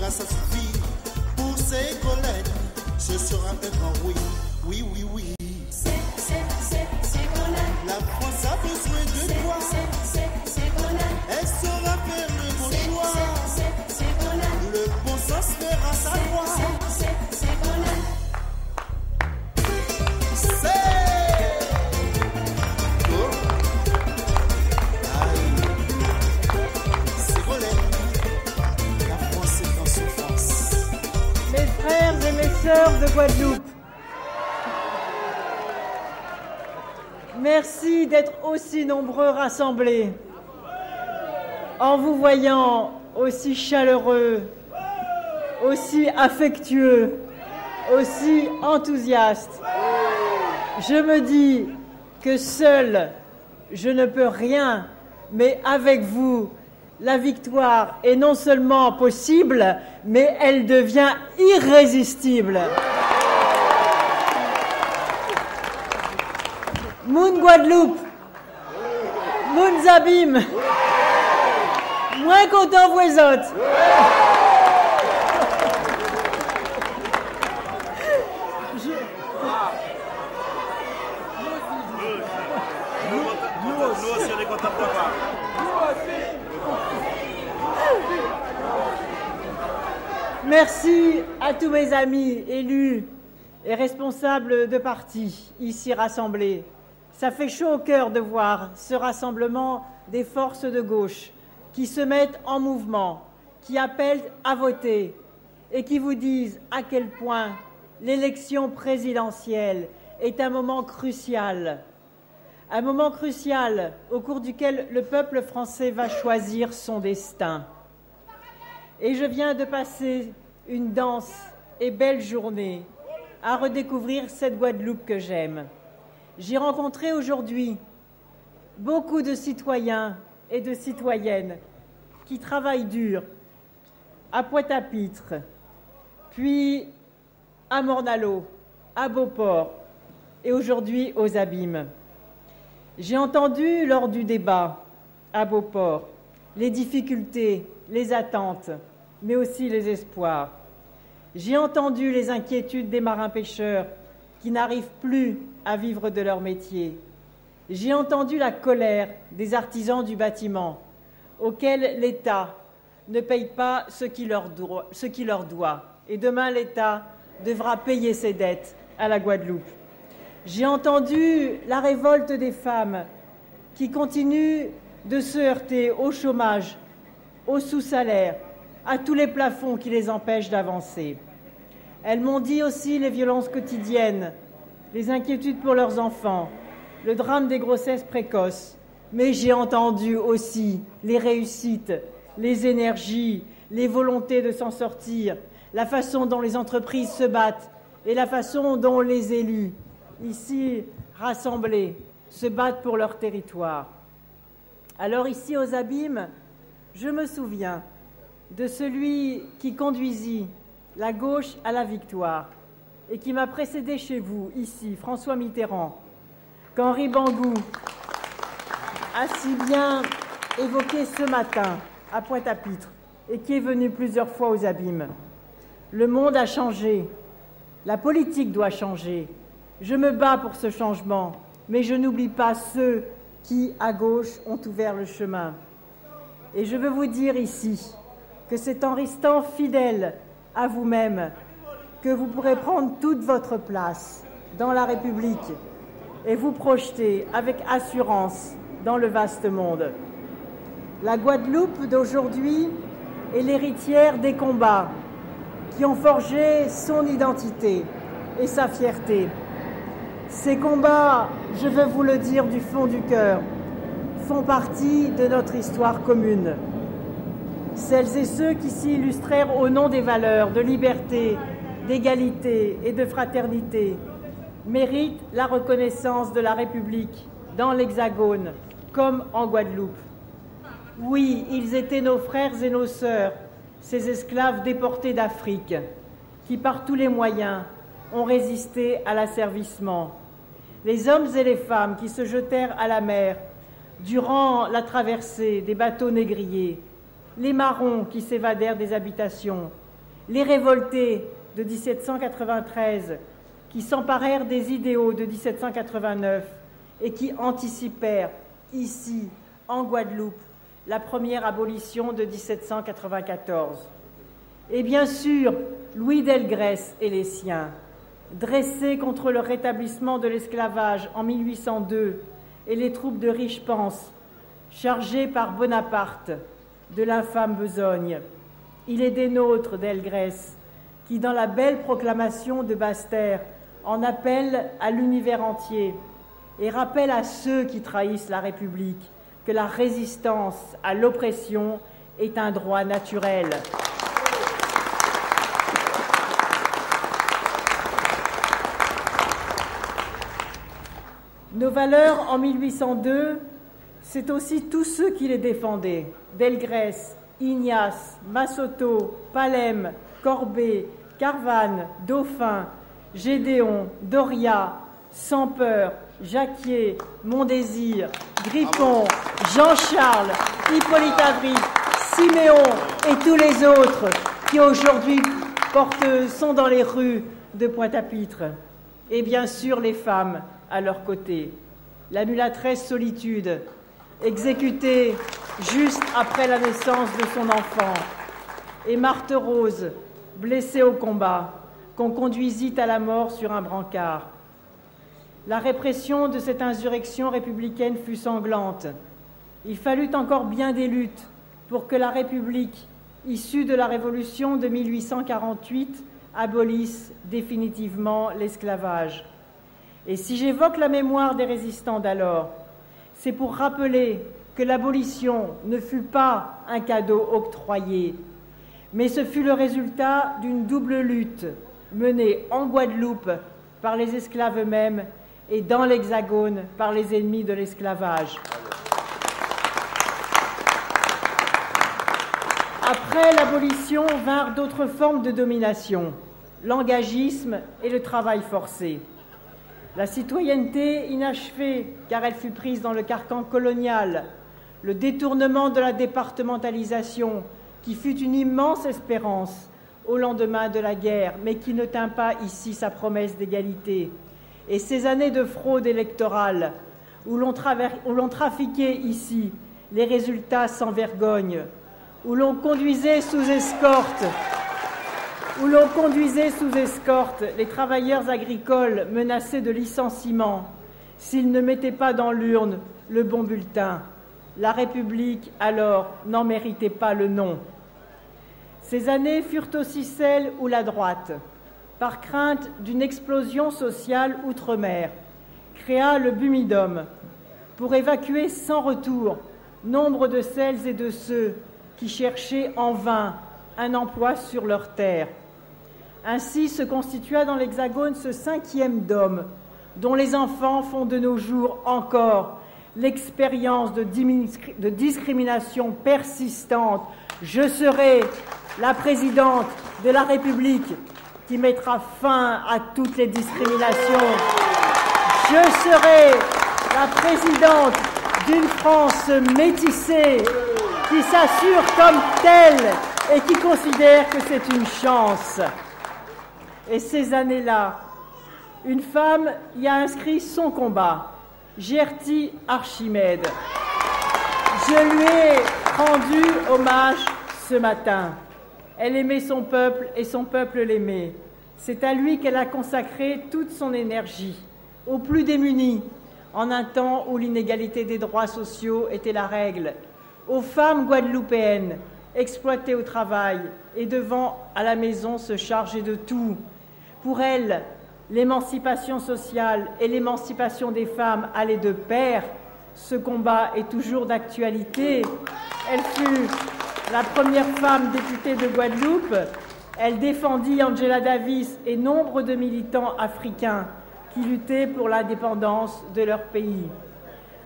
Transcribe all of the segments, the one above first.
dira ça suffit. Pour ces collègues, ce sera un grand oui. Oui, oui, oui. La France a besoin de toi. Elle saura faire le bon choix. Le bon sens fera sa voix. Sœurs de Guadeloupe, merci d'être aussi nombreux rassemblés. En vous voyant aussi chaleureux, aussi affectueux, aussi enthousiastes, je me dis que seul je ne peux rien, mais avec vous, la victoire est non seulement possible, mais elle devient irrésistible. Moun Guadeloupe, Moun Zabim, moins content vous les autres. Nous aussi on est contents de voir. Merci à tous mes amis élus et responsables de partis ici rassemblés. Ça fait chaud au cœur de voir ce rassemblement des forces de gauche qui se mettent en mouvement, qui appellent à voter et qui vous disent à quel point l'élection présidentielle est un moment crucial au cours duquel le peuple français va choisir son destin. Et je viens de passer une dense et belle journée à redécouvrir cette Guadeloupe que j'aime. J'ai rencontré aujourd'hui beaucoup de citoyens et de citoyennes qui travaillent dur à Pointe-à-Pitre, puis à Morne-à-l'Eau, à Beauport et aujourd'hui aux Abîmes. J'ai entendu lors du débat à Beauport les difficultés, les attentes, mais aussi les espoirs. J'ai entendu les inquiétudes des marins-pêcheurs qui n'arrivent plus à vivre de leur métier. J'ai entendu la colère des artisans du bâtiment, auxquels l'État ne paye pas ce qui leur doit. Et demain, l'État devra payer ses dettes à la Guadeloupe. J'ai entendu la révolte des femmes qui continuent de se heurter au chômage, au sous-salaire, à tous les plafonds qui les empêchent d'avancer. Elles m'ont dit aussi les violences quotidiennes, les inquiétudes pour leurs enfants, le drame des grossesses précoces. Mais j'ai entendu aussi les réussites, les énergies, les volontés de s'en sortir, la façon dont les entreprises se battent et la façon dont les élus, ici rassemblés, se battent pour leur territoire. Alors ici aux Abîmes, je me souviens de celui qui conduisit la gauche à la victoire et qui m'a précédé chez vous, ici, François Mitterrand, qu'Henri Bangou a si bien évoqué ce matin à Pointe-à-Pitre et qui est venu plusieurs fois aux Abîmes. Le monde a changé, la politique doit changer. Je me bats pour ce changement, mais je n'oublie pas ceux qui, à gauche, ont ouvert le chemin. Et je veux vous dire ici que c'est en restant fidèle à vous-même que vous pourrez prendre toute votre place dans la République et vous projeter avec assurance dans le vaste monde. La Guadeloupe d'aujourd'hui est l'héritière des combats qui ont forgé son identité et sa fierté. Ces combats, je veux vous le dire du fond du cœur, font partie de notre histoire commune. Celles et ceux qui s'y illustrèrent au nom des valeurs de liberté, d'égalité et de fraternité méritent la reconnaissance de la République dans l'Hexagone comme en Guadeloupe. Oui, ils étaient nos frères et nos sœurs, ces esclaves déportés d'Afrique, qui par tous les moyens ont résisté à l'asservissement. Les hommes et les femmes qui se jetèrent à la mer durant la traversée des bateaux négriers, les marrons qui s'évadèrent des habitations, les révoltés de 1793 qui s'emparèrent des idéaux de 1789 et qui anticipèrent ici, en Guadeloupe, la première abolition de 1794. Et bien sûr, Louis Delgrès et les siens, dressés contre le rétablissement de l'esclavage en 1802 et les troupes de Richepense, chargées par Bonaparte de l'infâme besogne. Il est des nôtres, Delgrès, qui, dans la belle proclamation de Basse-Terre, en appelle à l'univers entier et rappelle à ceux qui trahissent la République que la résistance à l'oppression est un droit naturel. Nos valeurs en 1802, c'est aussi tous ceux qui les défendaient. Delgrès, Ignace, Massoteau, Palem, Corbet, Carvanne, Dauphin, Gédéon, Doria, Sans-Peur, Jacquier, Mondésir, Grippon, Jean-Charles, Hippolyte Avry, Siméon et tous les autres qui aujourd'hui sont dans les rues de Pointe-à-Pitre. Et bien sûr les femmes à leur côté. La mulâtresse Solitude, exécutée juste après la naissance de son enfant, et Marthe Rose, blessée au combat, qu'on conduisit à la mort sur un brancard. La répression de cette insurrection républicaine fut sanglante. Il fallut encore bien des luttes pour que la République, issue de la Révolution de 1848, abolisse définitivement l'esclavage. Et si j'évoque la mémoire des résistants d'alors, c'est pour rappeler que l'abolition ne fut pas un cadeau octroyé, mais ce fut le résultat d'une double lutte menée en Guadeloupe par les esclaves eux-mêmes et dans l'Hexagone par les ennemis de l'esclavage. Après l'abolition vinrent d'autres formes de domination, l'engagisme et le travail forcé. La citoyenneté inachevée, car elle fut prise dans le carcan colonial, le détournement de la départementalisation, qui fut une immense espérance au lendemain de la guerre, mais qui ne tint pas ici sa promesse d'égalité, et ces années de fraude électorale, où l'on trafiquait ici les résultats sans vergogne, où l'on conduisait sous escorte les travailleurs agricoles menacés de licenciement s'ils ne mettaient pas dans l'urne le bon bulletin. La République, alors, n'en méritait pas le nom. Ces années furent aussi celles où la droite, par crainte d'une explosion sociale outre-mer, créa le Bumidum pour évacuer sans retour nombre de celles et de ceux qui cherchaient en vain un emploi sur leur terre. Ainsi se constitua dans l'Hexagone ce 5e DOM, dont les enfants font de nos jours encore l'expérience de discrimination persistante. Je serai la présidente de la République qui mettra fin à toutes les discriminations. Je serai la présidente d'une France métissée qui s'assure comme telle et qui considère que c'est une chance. Et ces années-là, une femme y a inscrit son combat, Gerty Archimède. Je lui ai rendu hommage ce matin. Elle aimait son peuple et son peuple l'aimait. C'est à lui qu'elle a consacré toute son énergie, aux plus démunis, en un temps où l'inégalité des droits sociaux était la règle, aux femmes guadeloupéennes exploitées au travail et devant à la maison se charger de tout. Pour elle, l'émancipation sociale et l'émancipation des femmes allaient de pair. Ce combat est toujours d'actualité. Elle fut la première femme députée de Guadeloupe. Elle défendit Angela Davis et nombre de militants africains qui luttaient pour l'indépendance de leur pays.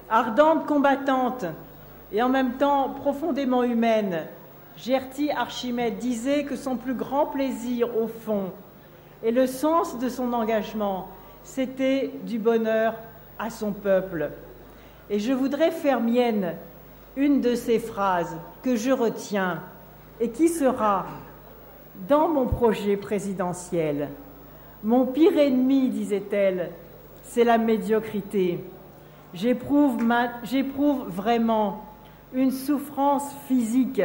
Ardente combattante et en même temps profondément humaine, Gerty Archimède disait que son plus grand plaisir, au fond, et le sens de son engagement, c'était du bonheur à son peuple. Et je voudrais faire mienne une de ces phrases que je retiens et qui sera Dans mon projet présidentiel, mon pire ennemi, disait-elle, c'est la médiocrité. J'éprouve vraiment une souffrance physique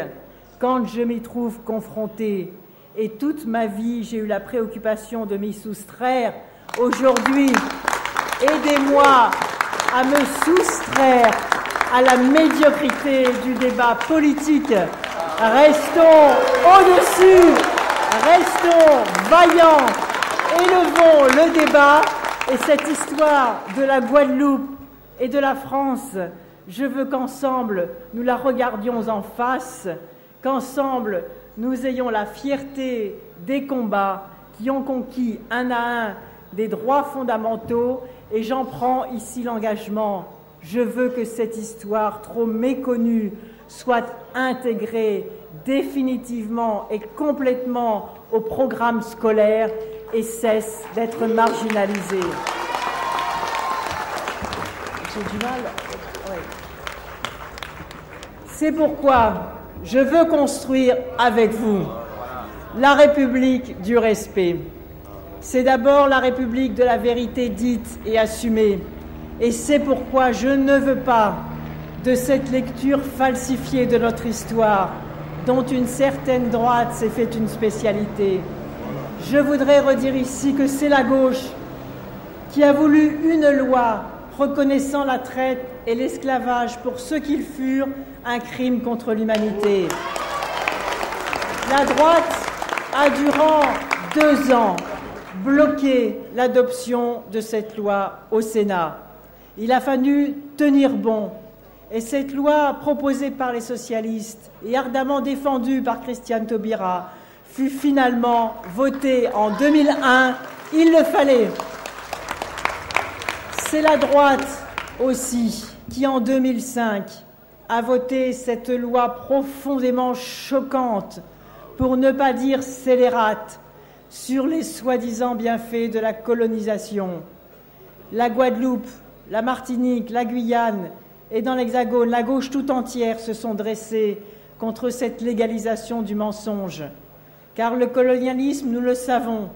quand je m'y trouve confrontée. Et toute ma vie, j'ai eu la préoccupation de m'y soustraire. Aujourd'hui, aidez-moi à me soustraire à la médiocrité du débat politique. Restons au-dessus, restons vaillants, élevons le débat. Et cette histoire de la Guadeloupe et de la France, je veux qu'ensemble nous la regardions en face, qu'ensemble nous ayons la fierté des combats qui ont conquis un à un des droits fondamentaux. Et j'en prends ici l'engagement. Je veux que cette histoire trop méconnue soit intégrée définitivement et complètement au programme scolaire et cesse d'être marginalisée. J'ai du mal. Oui. C'est pourquoi je veux construire avec vous la République du respect. C'est d'abord la République de la vérité dite et assumée. Et c'est pourquoi je ne veux pas de cette lecture falsifiée de notre histoire, dont une certaine droite s'est fait une spécialité. Je voudrais redire ici que c'est la gauche qui a voulu une loi reconnaissant la traite et l'esclavage pour ceux qu'ils furent un crime contre l'humanité. La droite a durant 2 ans bloqué l'adoption de cette loi au Sénat. Il a fallu tenir bon. Et cette loi proposée par les socialistes et ardemment défendue par Christiane Taubira fut finalement votée en 2001. Il le fallait. C'est la droite aussi qui, en 2005, a voté cette loi profondément choquante, pour ne pas dire scélérate, sur les soi-disant bienfaits de la colonisation. La Guadeloupe, la Martinique, la Guyane et dans l'Hexagone, la gauche tout entière se sont dressées contre cette légalisation du mensonge. Car le colonialisme, nous le savons,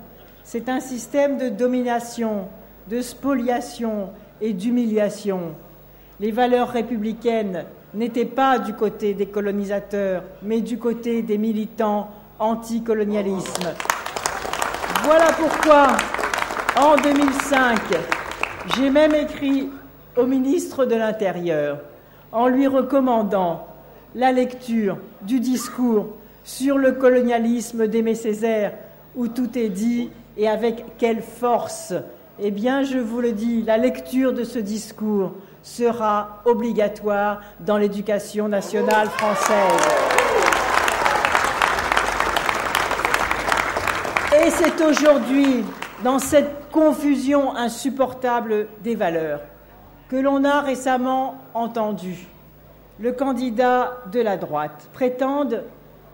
c'est un système de domination, de spoliation et d'humiliation. Les valeurs républicaines n'étaient pas du côté des colonisateurs, mais du côté des militants anti-colonialisme. Voilà pourquoi, en 2005, j'ai même écrit au ministre de l'Intérieur en lui recommandant la lecture du discours sur le colonialisme d'Aimé Césaire, où tout est dit et avec quelle force. Eh bien, je vous le dis, la lecture de ce discours sera obligatoire dans l'éducation nationale française. Et c'est aujourd'hui, dans cette confusion insupportable des valeurs, que l'on a récemment entendu le candidat de la droite prétendre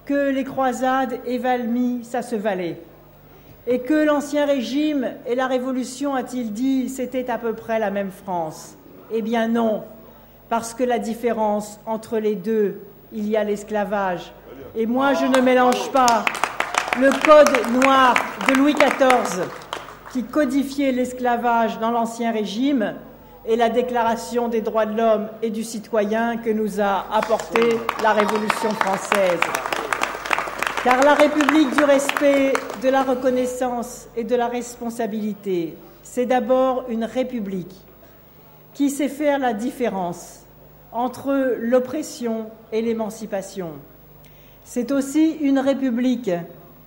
que les croisades et Valmy, ça se valait, et que l'Ancien Régime et la Révolution, a-t-il dit, c'était à peu près la même France. Eh bien non, parce que la différence entre les deux, il y a l'esclavage. Et moi, je ne mélange pas le code noir de Louis XIV, qui codifiait l'esclavage dans l'Ancien Régime, et la Déclaration des droits de l'homme et du citoyen que nous a apporté la Révolution française. Car la République du respect, de la reconnaissance et de la responsabilité, c'est d'abord une République qui sait faire la différence entre l'oppression et l'émancipation. C'est aussi une République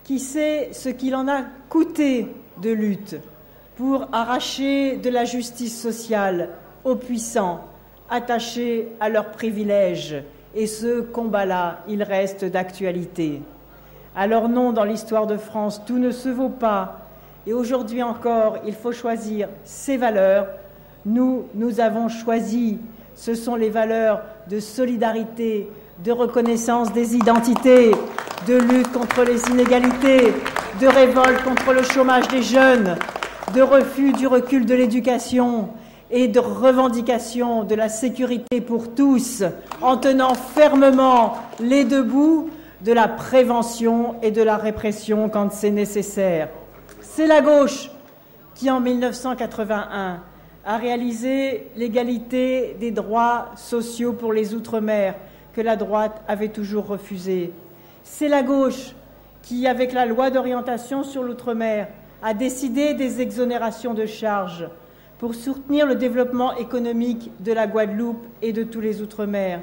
qui sait ce qu'il en a coûté de lutte pour arracher de la justice sociale aux puissants, attachés à leurs privilèges. Et ce combat-là, il reste d'actualité. Alors non, dans l'histoire de France, tout ne se vaut pas. Et aujourd'hui encore, il faut choisir ses valeurs. Nous avons choisi. Ce sont les valeurs de solidarité, de reconnaissance des identités, de lutte contre les inégalités, de révolte contre le chômage des jeunes, de refus du recul de l'éducation et de revendication de la sécurité pour tous, en tenant fermement les deux bouts. de la prévention et de la répression quand c'est nécessaire. C'est la gauche qui, en 1981, a réalisé l'égalité des droits sociaux pour les Outre-mer, que la droite avait toujours refusé. C'est la gauche qui, avec la loi d'orientation sur l'Outre-mer, a décidé des exonérations de charges pour soutenir le développement économique de la Guadeloupe et de tous les Outre-mer.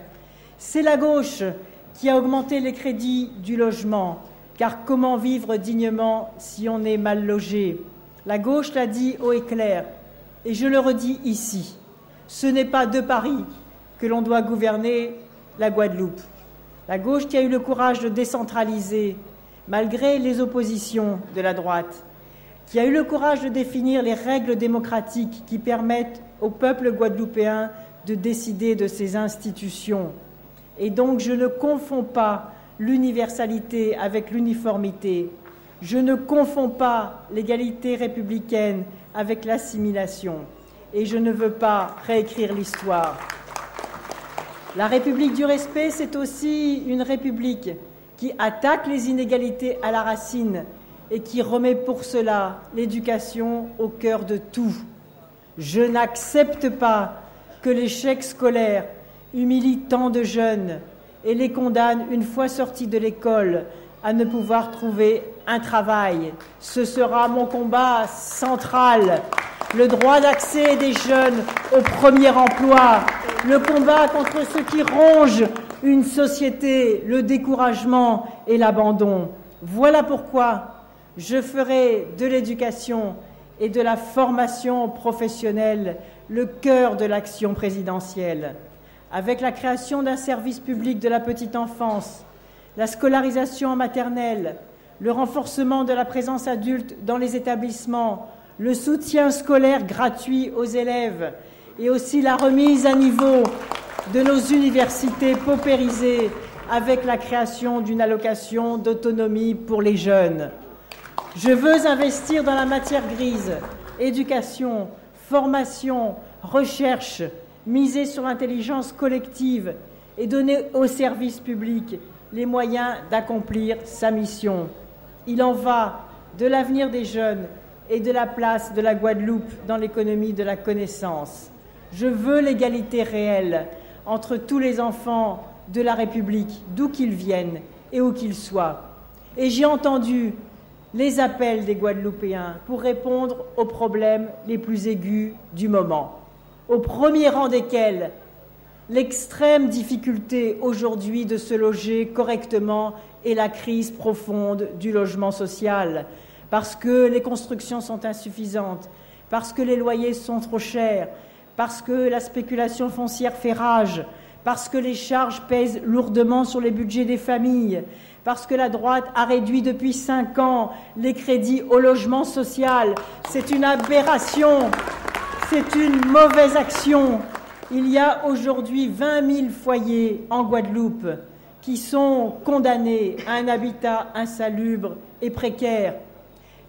C'est la gauche qui a augmenté les crédits du logement, car comment vivre dignement si on est mal logé? La gauche l'a dit haut et clair, et je le redis ici, ce n'est pas de Paris que l'on doit gouverner la Guadeloupe. La gauche qui a eu le courage de décentraliser, malgré les oppositions de la droite, qui a eu le courage de définir les règles démocratiques qui permettent au peuple guadeloupéen de décider de ses institutions. Et donc je ne confonds pas l'universalité avec l'uniformité. Je ne confonds pas l'égalité républicaine avec l'assimilation. Et je ne veux pas réécrire l'histoire. La République du respect, c'est aussi une République qui attaque les inégalités à la racine et qui remet pour cela l'éducation au cœur de tout. Je n'accepte pas que l'échec scolaire humilie tant de jeunes et les condamne, une fois sortis de l'école, à ne pouvoir trouver un travail. Ce sera mon combat central. Le droit d'accès des jeunes au premier emploi, le combat contre ceux qui rongent une société, le découragement et l'abandon. Voilà pourquoi je ferai de l'éducation et de la formation professionnelle le cœur de l'action présidentielle. Avec la création d'un service public de la petite enfance, la scolarisation en maternelle, le renforcement de la présence adulte dans les établissements, le soutien scolaire gratuit aux élèves et aussi la remise à niveau de nos universités paupérisées avec la création d'une allocation d'autonomie pour les jeunes. Je veux investir dans la matière grise, éducation, formation, recherche, miser sur l'intelligence collective et donner au service public les moyens d'accomplir sa mission. Il en va de l'avenir des jeunes et de la place de la Guadeloupe dans l'économie de la connaissance. Je veux l'égalité réelle entre tous les enfants de la République, d'où qu'ils viennent et où qu'ils soient. Et j'ai entendu les appels des Guadeloupéens pour répondre aux problèmes les plus aigus du moment, au premier rang desquels l'extrême difficulté aujourd'hui de se loger correctement et la crise profonde du logement social, parce que les constructions sont insuffisantes, parce que les loyers sont trop chers, parce que la spéculation foncière fait rage, parce que les charges pèsent lourdement sur les budgets des familles, parce que la droite a réduit depuis 5 ans les crédits au logement social. C'est une aberration, c'est une mauvaise action. Il y a aujourd'hui 20 000 foyers en Guadeloupe qui sont condamnés à un habitat insalubre et précaire.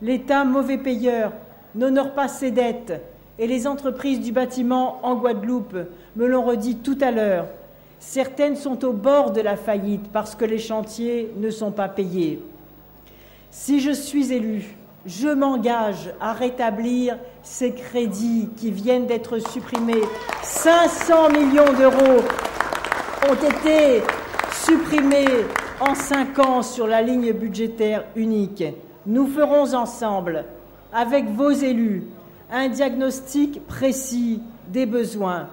L'État, mauvais payeur, n'honore pas ses dettes et les entreprises du bâtiment en Guadeloupe me l'ont redit tout à l'heure. Certaines sont au bord de la faillite parce que les chantiers ne sont pas payés. Si je suis élu, je m'engage à rétablir ces crédits qui viennent d'être supprimés. 500 millions d'euros ont été supprimés en 5 ans sur la ligne budgétaire unique. Nous ferons ensemble, avec vos élus, un diagnostic précis des besoins.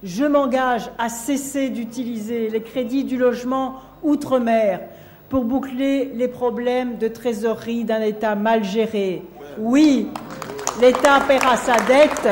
Je m'engage à cesser d'utiliser les crédits du logement outre-mer pour boucler les problèmes de trésorerie d'un État mal géré. Oui, l'État paiera sa dette,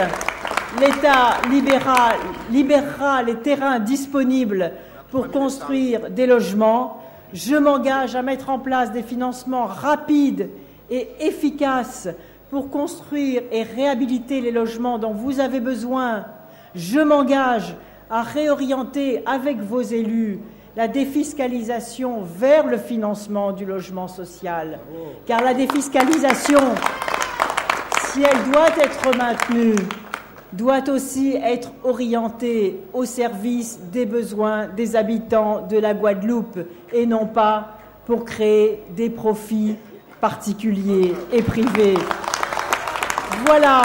l'État libérera les terrains disponibles pour construire des logements. Je m'engage à mettre en place des financements rapides et efficaces pour construire et réhabiliter les logements dont vous avez besoin. Je m'engage à réorienter avec vos élus la défiscalisation vers le financement du logement social. Car la défiscalisation, si elle doit être maintenue, doit aussi être orientée au service des besoins des habitants de la Guadeloupe et non pas pour créer des profits particuliers et privés. Voilà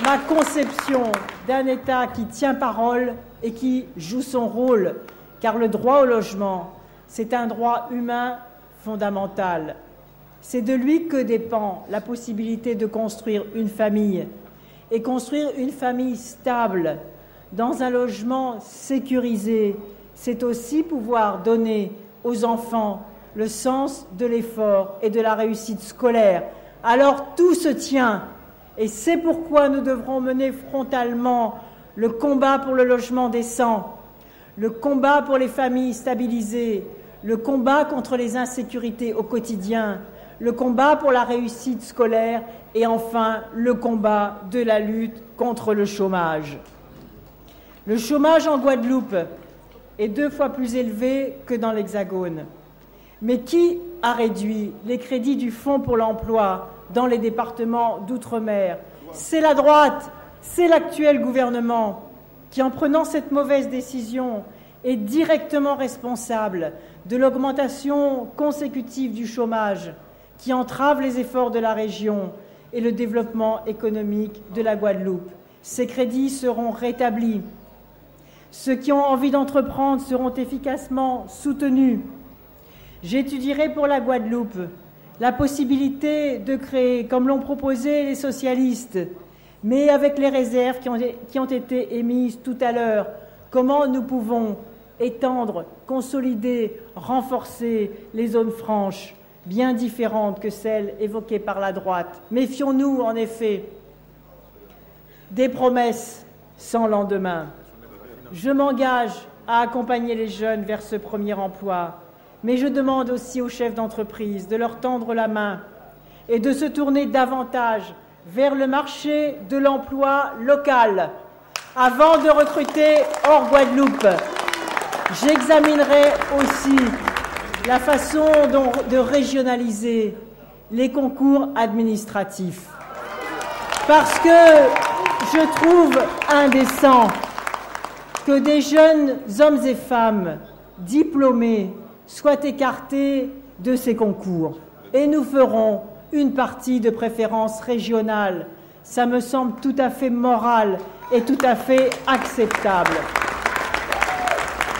ma conception d'un État qui tient parole et qui joue son rôle, car le droit au logement, c'est un droit humain fondamental. C'est de lui que dépend la possibilité de construire une famille, et construire une famille stable dans un logement sécurisé, c'est aussi pouvoir donner aux enfants le sens de l'effort et de la réussite scolaire. Alors tout se tient, et c'est pourquoi nous devrons mener frontalement le combat pour le logement décent, le combat pour les familles stabilisées, le combat contre les insécurités au quotidien, le combat pour la réussite scolaire et enfin le combat de la lutte contre le chômage. Le chômage en Guadeloupe est 2 fois plus élevé que dans l'Hexagone. Mais qui a réduit les crédits du Fonds pour l'emploi dans les départements d'outre-mer? C'est la droite, c'est l'actuel gouvernement qui, en prenant cette mauvaise décision, est directement responsable de l'augmentation consécutive du chômage qui entrave les efforts de la région et le développement économique de la Guadeloupe. Ces crédits seront rétablis. Ceux qui ont envie d'entreprendre seront efficacement soutenus. J'étudierai pour la Guadeloupe la possibilité de créer, comme l'ont proposé les socialistes, mais avec les réserves qui ont été émises tout à l'heure, comment nous pouvons étendre, consolider, renforcer les zones franches, bien différentes que celles évoquées par la droite. Méfions-nous, en effet, des promesses sans lendemain. Je m'engage à accompagner les jeunes vers ce premier emploi, mais je demande aussi aux chefs d'entreprise de leur tendre la main et de se tourner davantage vers le marché de l'emploi local avant de recruter hors Guadeloupe. J'examinerai aussi la façon de régionaliser les concours administratifs, parce que je trouve indécent que des jeunes hommes et femmes diplômés soient écartés de ces concours. Et nous ferons une partie de préférence régionale. Ça me semble tout à fait moral et tout à fait acceptable.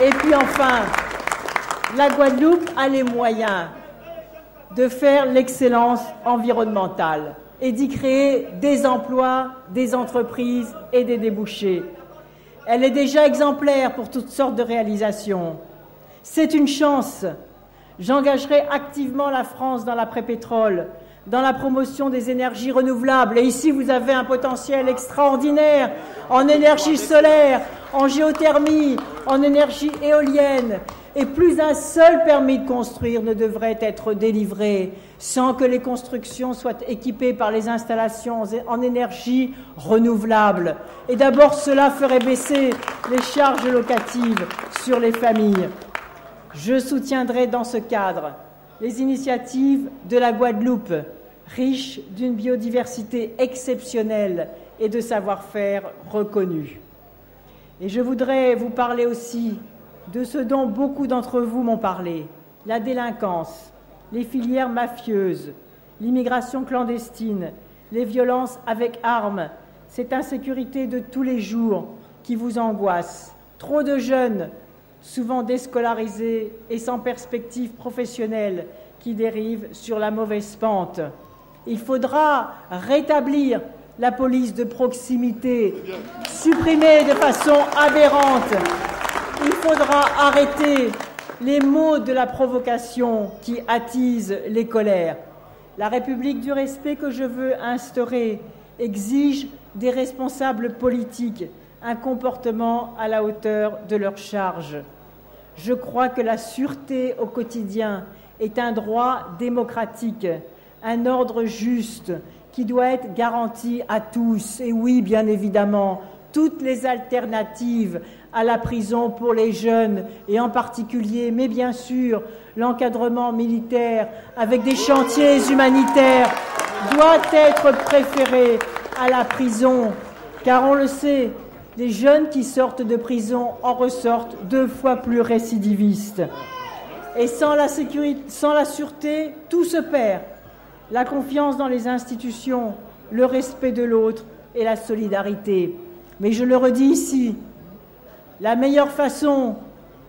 Et puis enfin, la Guadeloupe a les moyens de faire l'excellence environnementale et d'y créer des emplois, des entreprises et des débouchés. Elle est déjà exemplaire pour toutes sortes de réalisations. C'est une chance. J'engagerai activement la France dans l'après-pétrole, dans la promotion des énergies renouvelables. Et ici, vous avez un potentiel extraordinaire en énergie solaire, en géothermie, en énergie éolienne. Et plus un seul permis de construire ne devrait être délivré sans que les constructions soient équipées par les installations en énergie renouvelable. Et d'abord, cela ferait baisser les charges locatives sur les familles. Je soutiendrai dans ce cadre les initiatives de la Guadeloupe, riche d'une biodiversité exceptionnelle et de savoir-faire reconnu. Et je voudrais vous parler aussi de ce dont beaucoup d'entre vous m'ont parlé, la délinquance, les filières mafieuses, l'immigration clandestine, les violences avec armes, cette insécurité de tous les jours qui vous angoisse. Trop de jeunes, souvent déscolarisés et sans perspective professionnelle, qui dérivent sur la mauvaise pente. Il faudra rétablir la police de proximité, supprimer de façon aberrante. Il faudra arrêter les maux de la provocation qui attisent les colères. La République du respect que je veux instaurer exige des responsables politiques un comportement à la hauteur de leur charge. Je crois que la sûreté au quotidien est un droit démocratique, un ordre juste qui doit être garanti à tous. Et oui, bien évidemment, toutes les alternatives à la prison pour les jeunes, et en particulier, mais bien sûr, l'encadrement militaire avec des chantiers humanitaires doit être préféré à la prison, car on le sait, les jeunes qui sortent de prison en ressortent 2 fois plus récidivistes. Et sans la sécurité, sans la sûreté, tout se perd. La confiance dans les institutions, le respect de l'autre et la solidarité. Mais je le redis ici, la meilleure façon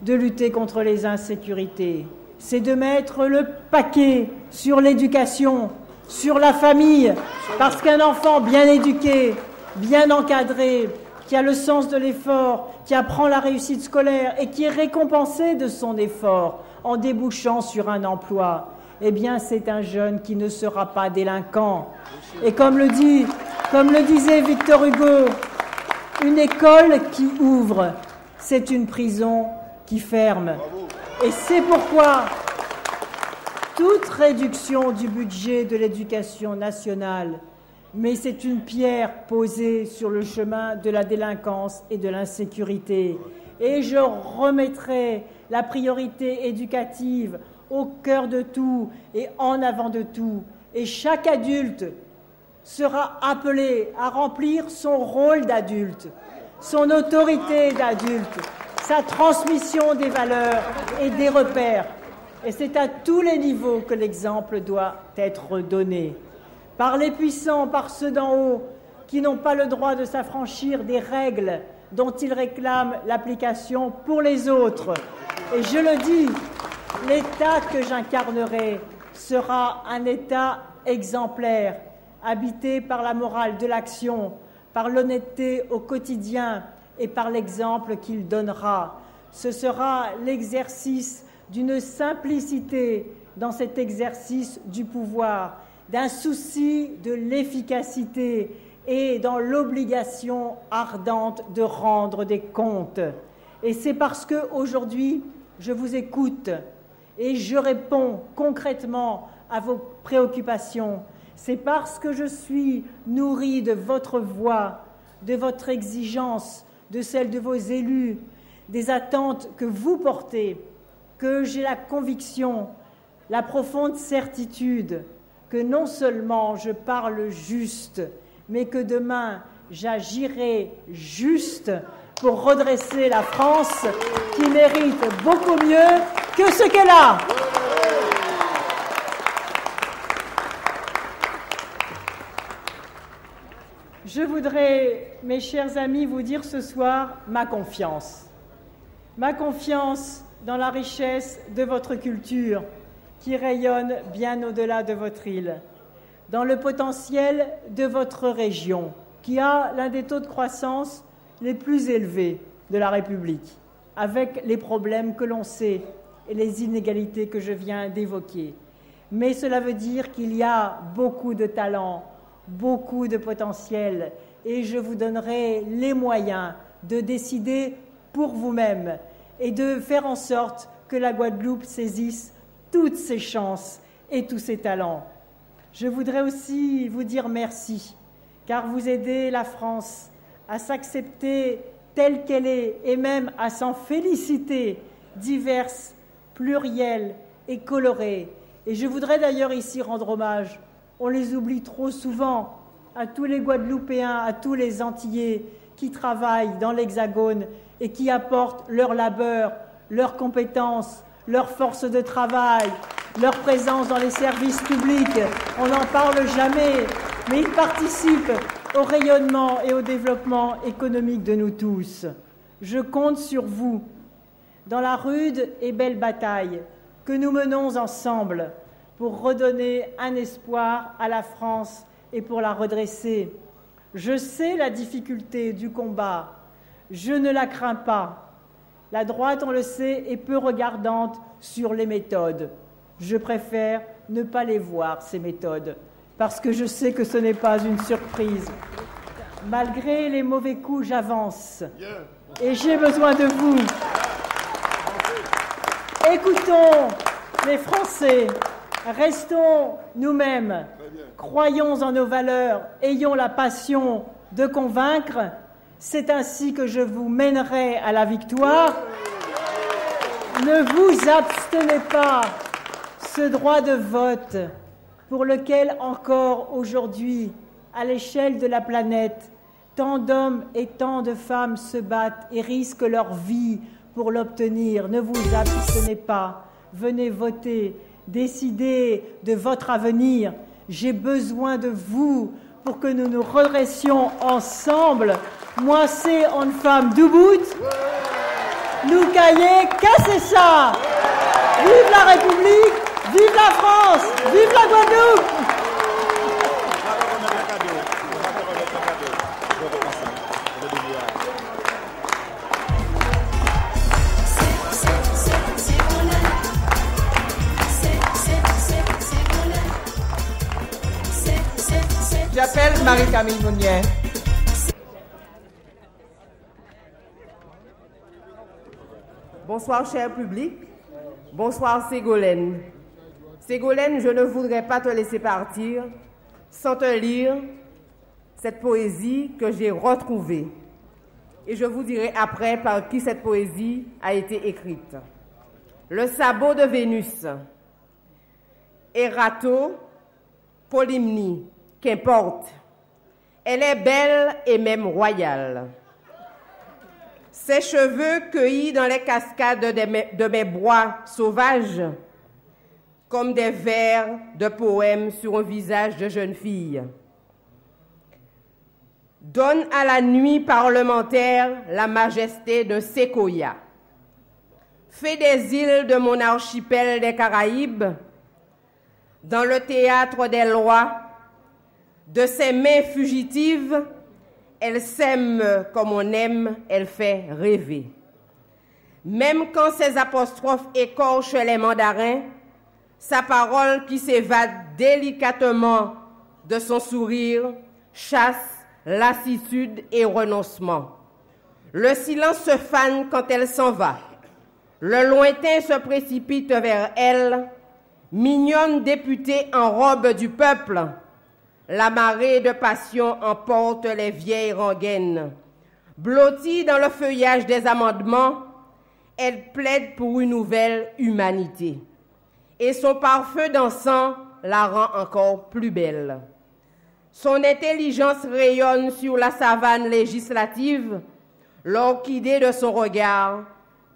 de lutter contre les insécurités, c'est de mettre le paquet sur l'éducation, sur la famille, parce qu'un enfant bien éduqué, bien encadré, qui a le sens de l'effort, qui apprend la réussite scolaire et qui est récompensé de son effort en débouchant sur un emploi, eh bien c'est un jeune qui ne sera pas délinquant. Et comme le disait Victor Hugo, une école qui ouvre, c'est une prison qui ferme. Et c'est pourquoi toute réduction du budget de l'éducation nationale, mais c'est une pierre posée sur le chemin de la délinquance et de l'insécurité. Et je remettrai la priorité éducative au cœur de tout et en avant de tout. Et chaque adulte sera appelé à remplir son rôle d'adulte, son autorité d'adulte, sa transmission des valeurs et des repères. Et c'est à tous les niveaux que l'exemple doit être donné. Par les puissants, par ceux d'en haut, qui n'ont pas le droit de s'affranchir des règles dont ils réclament l'application pour les autres. Et je le dis, l'État que j'incarnerai sera un État exemplaire, habité par la morale de l'action, par l'honnêteté au quotidien et par l'exemple qu'il donnera. Ce sera l'exercice d'une simplicité dans cet exercice du pouvoir, d'un souci de l'efficacité et dans l'obligation ardente de rendre des comptes. Et c'est parce qu'aujourd'hui, je vous écoute et je réponds concrètement à vos préoccupations. C'est parce que je suis nourri de votre voix, de votre exigence, de celle de vos élus, des attentes que vous portez, que j'ai la conviction, la profonde certitude que non seulement je parle juste, mais que demain j'agirai juste pour redresser la France qui mérite beaucoup mieux que ce qu'elle a. Je voudrais, mes chers amis, vous dire ce soir ma confiance. Ma confiance dans la richesse de votre culture qui rayonne bien au-delà de votre île, dans le potentiel de votre région qui a l'un des taux de croissance les plus élevés de la République, avec les problèmes que l'on sait et les inégalités que je viens d'évoquer. Mais cela veut dire qu'il y a beaucoup de talent, beaucoup de potentiel, et je vous donnerai les moyens de décider pour vous-même et de faire en sorte que la Guadeloupe saisisse toutes ses chances et tous ses talents. Je voudrais aussi vous dire merci, car vous aidez la France à s'accepter telle qu'elle est et même à s'en féliciter, diverse, plurielle et colorée. Et je voudrais d'ailleurs ici rendre hommage, on les oublie trop souvent, à tous les Guadeloupéens, à tous les Antillais qui travaillent dans l'Hexagone et qui apportent leur labeur, leurs compétences, leur force de travail, leur présence dans les services publics. On n'en parle jamais, mais ils participent au rayonnement et au développement économique de nous tous. Je compte sur vous dans la rude et belle bataille que nous menons ensemble pour redonner un espoir à la France et pour la redresser. Je sais la difficulté du combat, je ne la crains pas. La droite, on le sait, est peu regardante sur les méthodes. Je préfère ne pas les voir, ces méthodes, parce que je sais que ce n'est pas une surprise. Malgré les mauvais coups, j'avance. Et j'ai besoin de vous. Écoutons les Français. Restons nous-mêmes. Croyons en nos valeurs. Ayons la passion de convaincre. C'est ainsi que je vous mènerai à la victoire. Ne vous abstenez pas. Ce droit de vote pour lequel encore aujourd'hui, à l'échelle de la planète, tant d'hommes et tant de femmes se battent et risquent leur vie pour l'obtenir. Ne vous abstenez pas. venez voter, décidez de votre avenir. J'ai besoin de vous pour que nous nous redressions ensemble. Moi, c'est une femme d'Ubud. Nous caillez, cassez ça. Vive la République, vive la France, vive la Guadeloupe. J'appelle Marie-Camille Mounier. Bonsoir, cher public. Bonsoir, Ségolène. Ségolène, je ne voudrais pas te laisser partir sans te lire cette poésie que j'ai retrouvée. Et je vous dirai après par qui cette poésie a été écrite. Le sabot de Vénus. Erato, Polymnie, qu'importe. Elle est belle et même royale. Ses cheveux cueillis dans les cascades de mes bois sauvages, comme des vers de poèmes sur un visage de jeune fille. Donne à la nuit parlementaire la majesté d'un séquoia. Fait des îles de mon archipel des Caraïbes, dans le théâtre des lois, de ses mains fugitives, elle sème comme on aime, elle fait rêver. Même quand ses apostrophes écorchent les mandarins, sa parole qui s'évade délicatement de son sourire chasse lassitude et renoncement. Le silence se fane quand elle s'en va. Le lointain se précipite vers elle, mignonne députée en robe du peuple. La marée de passion emporte les vieilles rengaines. Blottie dans le feuillage des amendements, elle plaide pour une nouvelle humanité. Et son parfum d'encens la rend encore plus belle. Son intelligence rayonne sur la savane législative, l'orchidée de son regard,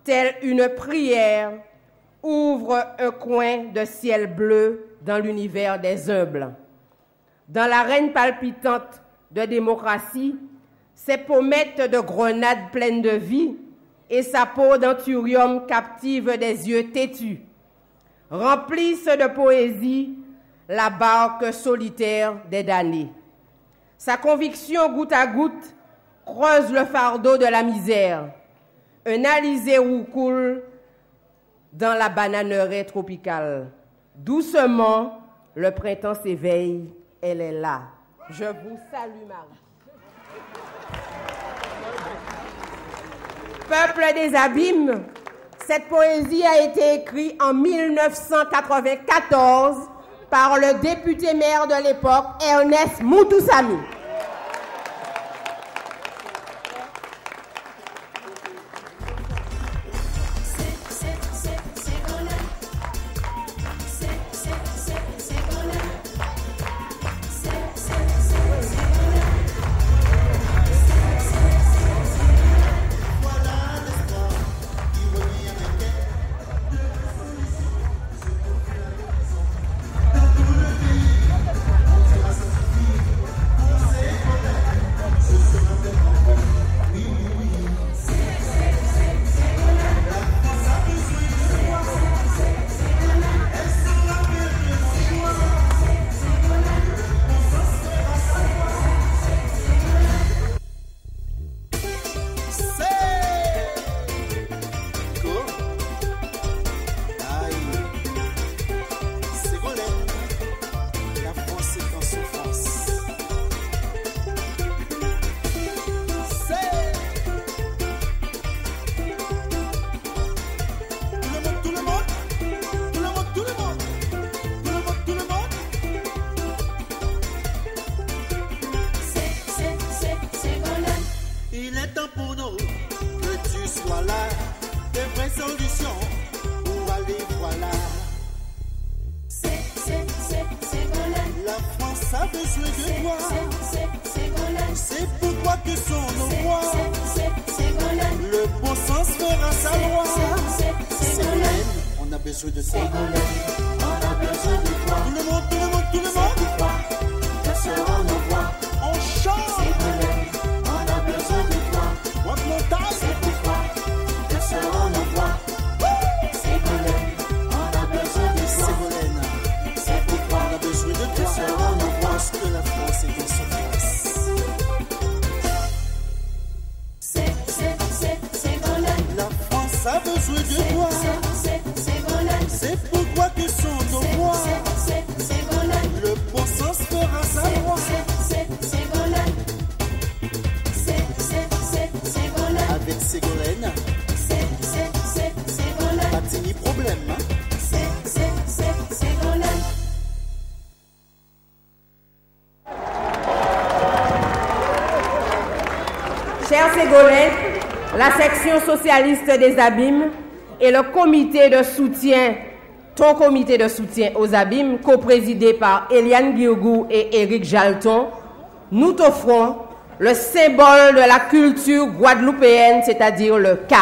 telle une prière, ouvre un coin de ciel bleu dans l'univers des humbles. Dans l'arène palpitante de démocratie, ses pommettes de grenades pleines de vie et sa peau d'anthurium captive des yeux têtus remplissent de poésie la barque solitaire des damnés. Sa conviction goutte à goutte creuse le fardeau de la misère. Un alizé roucoule dans la bananeraie tropicale. Doucement, le printemps s'éveille. Elle est là. Je vous salue, Marie. Peuple des abîmes, cette poésie a été écrite en 1994 par le député maire de l'époque, Ernest Moutoussamy. On a besoin de toi. On a besoin de toi. Tout le monde, tout le monde, tout le monde. Que seront nos voix? On chante. On a besoin de toi. One more time. C'est pourquoi que seront nos voix? Ségolène, on a besoin de toi. Ségolène, C'est pourquoi on a besoin de que toi. seront nos voix? Parce que la France est en souffrance. Ségolène, La France a besoin de toi. Ségolène, C'est pourquoi que sont nos voix. Ségolène, Le bon sens fera sa loi. Ségolène, Ségolène, Avec Ségolène, Ségolène, pas de ni problème. Hein? Ségolène. Chers Ségolènes, la section socialiste des Abîmes et le comité de soutien, ton comité de soutien aux Abîmes, coprésidé par Eliane Guirgou et Éric Jalton, nous t'offrons le symbole de la culture guadeloupéenne, c'est-à-dire le K.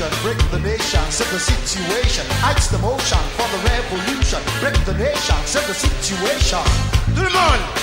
revolution, break the nation, set the situation. Heights the motion for the revolution, break the nation, set the situation. Tout le monde!